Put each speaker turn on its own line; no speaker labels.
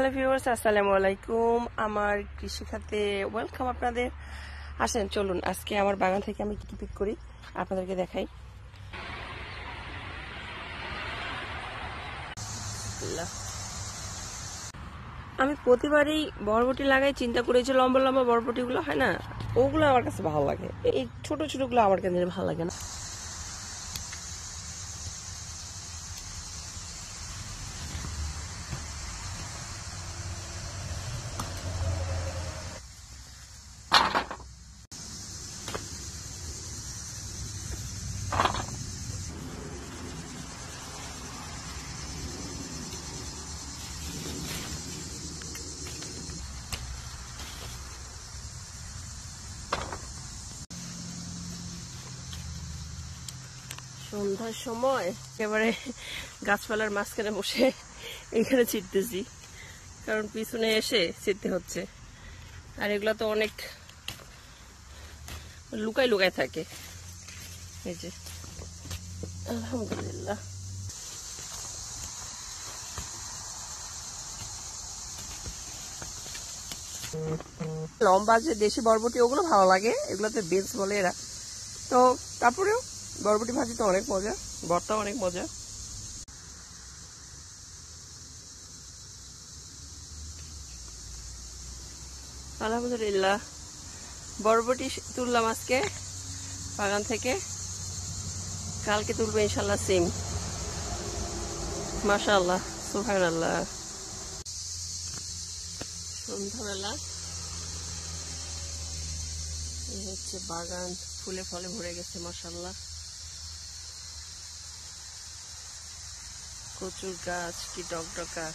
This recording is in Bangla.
হ্যালো ভিউয়ার্স, আসসালামু আলাইকুম। আমার কৃষি খাতে ওয়েলকাম আপনাদের। আসেন চলুন আজকে আমার বাগান থেকে আমি কি কি পিক করি আপনাদেরকে দেখাই। আমি প্রতিবারই বরবটি লাগাই, চিন্তা করি যে লম্বা লম্বা বরবটিগুলো হয় না, ওগুলো আমার কাছে ভালো লাগে। এই ছোট ছোটগুলো আমার কেন ভালো লাগে না। সন্ধ্যার সময় একেবারে গাছপালার মাঝখানে বসে এখানে ছিটতেছি, কারণ পিছনে এসে ছিটতে হচ্ছে। আর এগুলা তো অনেক লুকাই লুকাই থাকে। এই যে আলহামদুলিল্লাহ, লম্বা যে দেশি বরবটি ওগুলো ভালো লাগে, এগুলোতে বেঞ্চ বলে এরা। তো তারপরেও বরবটি ভাজি তো অনেক মজা, ভর্তা অনেক মজা। আলহামদুলিল্লাহ, বরবটি তুললাম আজকে বাগান থেকে, কালকে তুলবো ইনশাল্লাহ সিম। মাশাআল্লাহ, সুবহানাল্লাহ। সন্ধ্যাবেলা এই হচ্ছে বাগান, ফুলে ফলে ভরে গেছে মাশাআল্লাহ। কচুর গাছ কি ডকডকা।